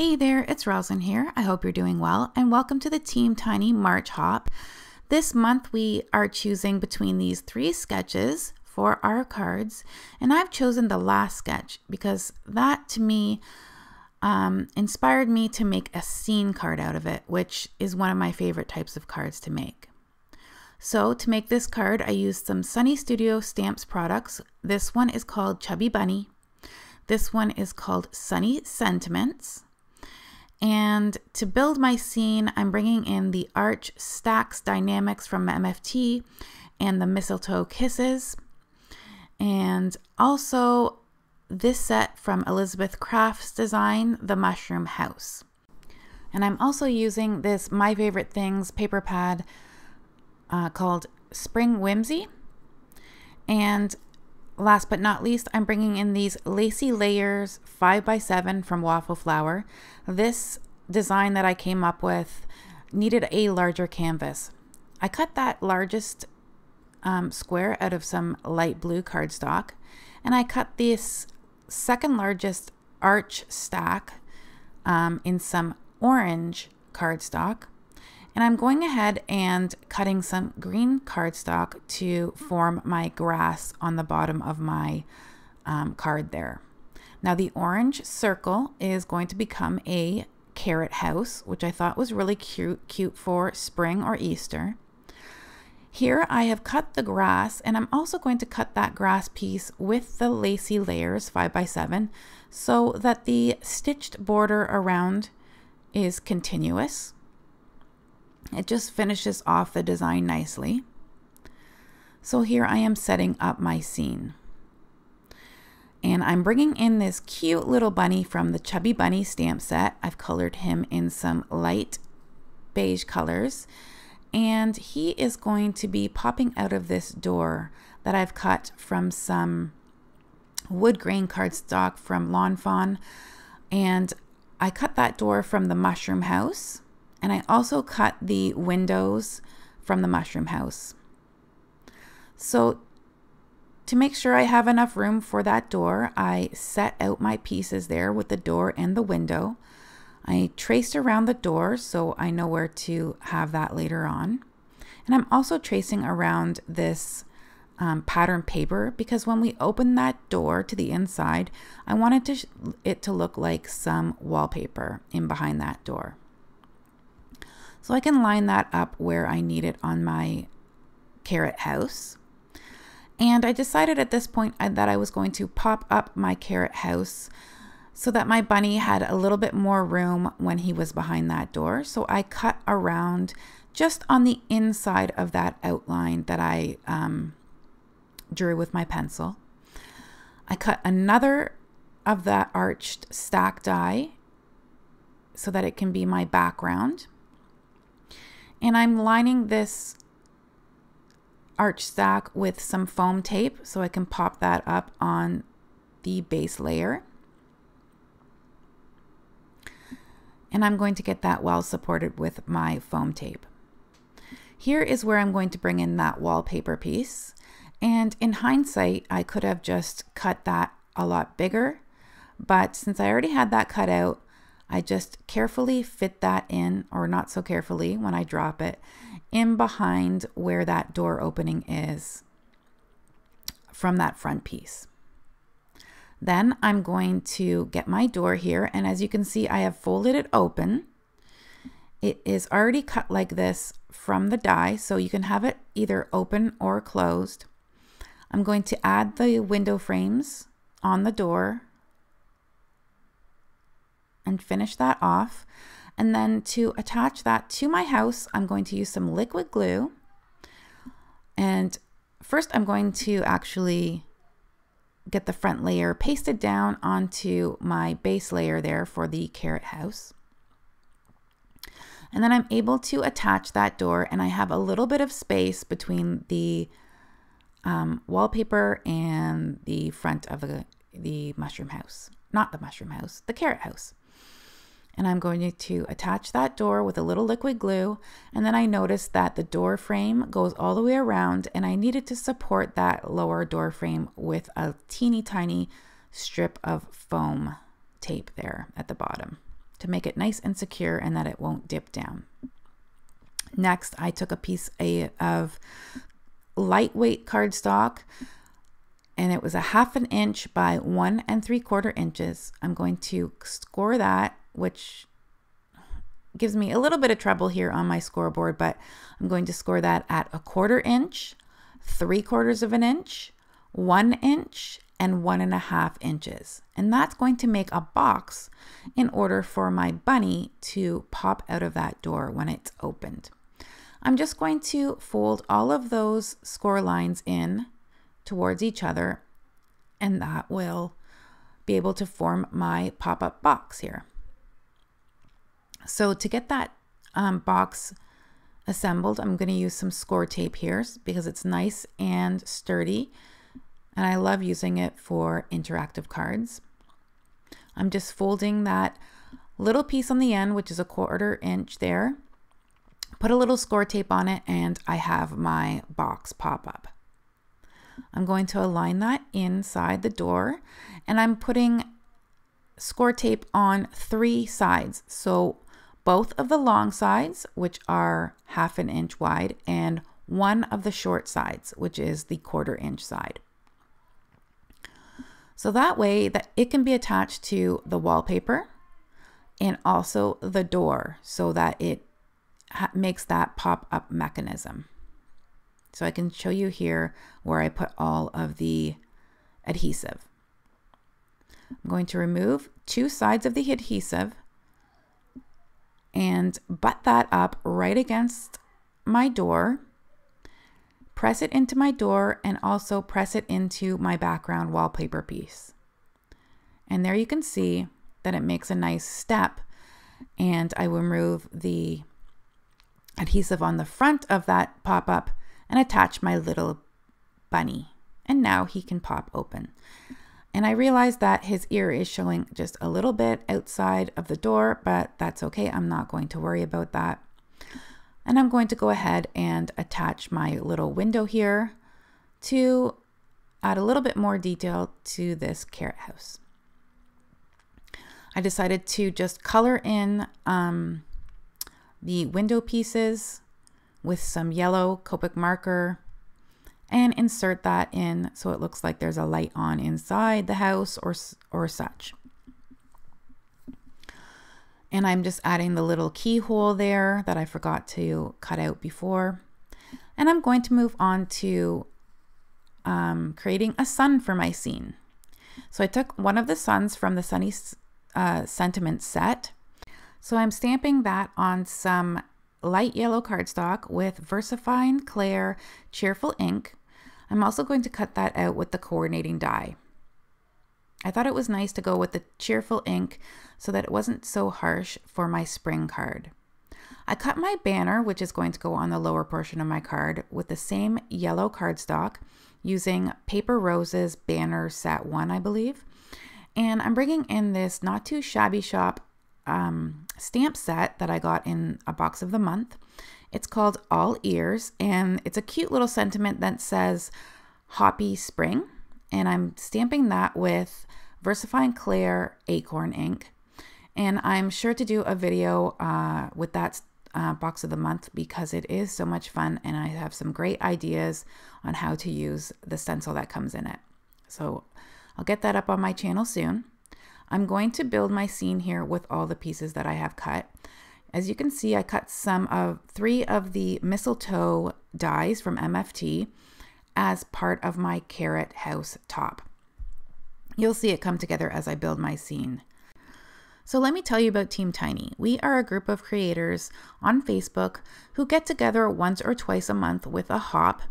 Hey there, it's Roslyn here. I hope you're doing well and welcome to the Team Tiny March Hop. This month we are choosing between these three sketches for our cards, and I've chosen the last sketch because that to me inspired me to make a scene card out of it, which is one of my favorite types of cards to make. So to make this card, I used some Sunny Studio Stamps products. This one is called Chubby Bunny. This one is called Sunny Sentiments. And to build my scene, I'm bringing in the Arch Stacks Dynamics from MFT and the Mistletoe Kisses. And also this set from Elizabeth Craft's design, the Mushroom House. And I'm also using this My Favorite Things paper pad called Spring Whimsy. And last but not least, I'm bringing in these Lacy Layers 5x7 from Waffle Flower. This design that I came up with needed a larger canvas. I cut that largest square out of some light blue cardstock, and I cut this second largest arch stack in some orange cardstock. And I'm going ahead and cutting some green cardstock to form my grass on the bottom of my card there. Now the orange circle is going to become a carrot house, which I thought was really cute for spring or Easter. Here I have cut the grass, and I'm also going to cut that grass piece with the Lacy Layers 5x7 so that the stitched border around is continuous. It just finishes off the design nicely. So here I am setting up my scene. And I'm bringing in this cute little bunny from the Chubby Bunny stamp set. I've colored him in some light beige colors. And he is going to be popping out of this door that I've cut from some wood grain cardstock from Lawn Fawn. And I cut that door from the Mushroom House. And I also cut the windows from the Mushroom House. So to make sure I have enough room for that door, I set out my pieces there with the door and the window. I traced around the door so I know where to have that later on. And I'm also tracing around this pattern paper because when we open that door to the inside, I wanted it to look like some wallpaper in behind that door. So I can line that up where I need it on my carrot house. And I decided at this point that I was going to pop up my carrot house so that my bunny had a little bit more room when he was behind that door. So I cut around just on the inside of that outline that I drew with my pencil. I cut another of that arched stack die so that it can be my background. And I'm lining this arch stack with some foam tape so I can pop that up on the base layer. And I'm going to get that well supported with my foam tape. Here is where I'm going to bring in that wallpaper piece. And in hindsight, I could have just cut that a lot bigger, but since I already had that cut out, I just carefully fit that in, or not so carefully when I drop it, in behind where that door opening is from that front piece. Then I'm going to get my door here, and as you can see, I have folded it open. It is already cut like this from the die, so you can have it either open or closed. I'm going to add the window frames on the door and finish that off. And then to attach that to my house, I'm going to use some liquid glue. And first I'm going to actually get the front layer pasted down onto my base layer there for the carrot house. And then I'm able to attach that door, and I have a little bit of space between the wallpaper and the front of the mushroom house. Not the mushroom house, the carrot house. And I'm going to attach that door with a little liquid glue. And then I noticed that the door frame goes all the way around, and I needed to support that lower door frame with a teeny tiny strip of foam tape there at the bottom. to make it nice and secure and that it won't dip down. Next, I took a piece of lightweight cardstock, and it was 1/2 inch by 1 3/4 inches. I'm going to score that, which gives me a little bit of trouble here on my scoreboard, but I'm going to score that at 1/4 inch, 3/4 of an inch, 1 inch, and 1 1/2 inches. And that's going to make a box in order for my bunny to pop out of that door when it's opened. I'm just going to fold all of those score lines in towards each other, and that will be able to form my pop-up box here. So to get that box assembled, I'm going to use some score tape here because it's nice and sturdy, and I love using it for interactive cards. I'm just folding that little piece on the end, which is 1/4 inch there, put a little score tape on it, and I have my box pop up. I'm going to align that inside the door, and I'm putting score tape on 3 sides. So both of the long sides, which are 1/2 inch wide, and one of the short sides, which is the 1/4 inch side. So that way that it can be attached to the wallpaper and also the door so that it makes that pop-up mechanism. So I can show you here where I put all of the adhesive. I'm going to remove 2 sides of the adhesive and butt that up right against my door, press it into my door, and also press it into my background wallpaper piece. And there you can see that it makes a nice step, and I will remove the adhesive on the front of that pop-up and attach my little bunny. And now he can pop open. And I realize that his ear is showing just a little bit outside of the door, but that's okay. I'm not going to worry about that. And I'm going to go ahead and attach my little window here to add a little bit more detail to this carrot house. I decided to just color in the window pieces with some yellow Copic marker and insert that in so it looks like there's a light on inside the house or such. And I'm just adding the little keyhole there that I forgot to cut out before. And I'm going to move on to creating a sun for my scene. So I took one of the suns from the Sunny Sentiment set. So I'm stamping that on some light yellow cardstock with VersaFine Clair Cheerful ink. I'm also going to cut that out with the coordinating die. I thought it was nice to go with the cheerful ink so that it wasn't so harsh for my spring card. I cut my banner, which is going to go on the lower portion of my card, with the same yellow cardstock using Paper Roses Banner Set 1, I believe. And I'm bringing in this Not Too Shabby Shop stamp set that I got in a box of the month. It's called All Ears, and it's a cute little sentiment that says Hoppy Spring. And I'm stamping that with VersaFine Clair Acorn ink. And I'm sure to do a video with that box of the month because it is so much fun, and I have some great ideas on how to use the stencil that comes in it. So I'll get that up on my channel soon. I'm going to build my scene here with all the pieces that I have cut. As you can see, I cut 3 of the mistletoe dies from MFT as part of my carrot house top. You'll see it come together as I build my scene. So let me tell you about Team Tiny. We are a group of creators on Facebook who get together once or twice a month with a hop.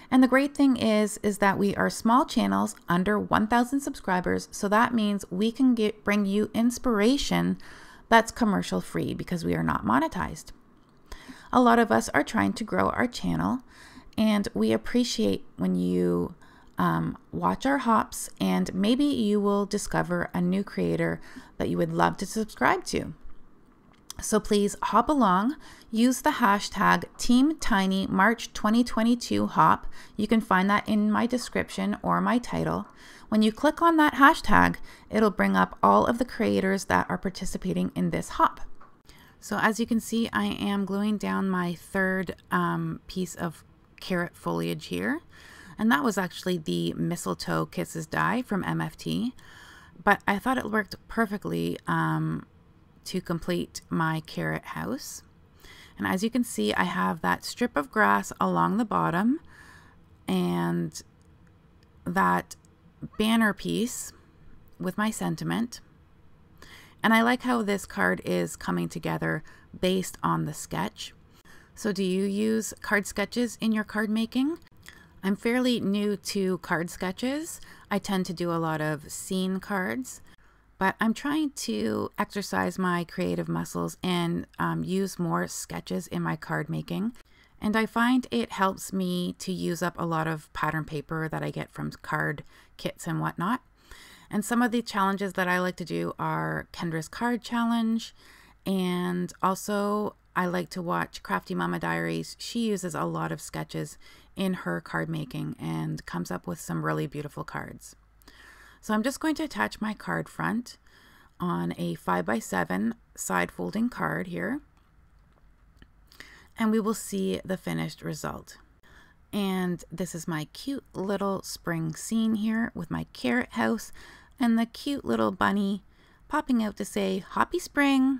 And the great thing is that we are small channels under 1,000 subscribers. So that means we can bring you inspiration that's commercial free because we are not monetized. A lot of us are trying to grow our channel, and we appreciate when you watch our hops, and maybe you will discover a new creator that you would love to subscribe to. So please hop along, use the hashtag TeamTinyMarch2022 hop. You can find that in my description or my title. When you click on that hashtag, it'll bring up all of the creators that are participating in this hop. So as you can see, I am gluing down my third piece of carrot foliage here. And that was actually the Mistletoe Kisses die from MFT. But I thought it worked perfectly to complete my carrot house. And as you can see, I have that strip of grass along the bottom and that banner piece with my sentiment. And I like how this card is coming together based on the sketch. So do you use card sketches in your card making? I'm fairly new to card sketches. I tend to do a lot of scene cards, but I'm trying to exercise my creative muscles and use more sketches in my card making. And I find it helps me to use up a lot of pattern paper that I get from card kits and whatnot. And some of the challenges that I like to do are Kendra's Card Challenge, and also I like to watch Crafty Mama Diaries. She uses a lot of sketches in her card making and comes up with some really beautiful cards. So I'm just going to attach my card front on a 5x7 side folding card here, and we will see the finished result. And this is my cute little spring scene here with my carrot house and the cute little bunny popping out to say, "Happy Spring."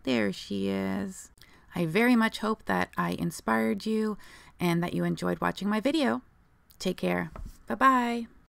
There she is. I very much hope that I inspired you and that you enjoyed watching my video. Take care. Bye-bye.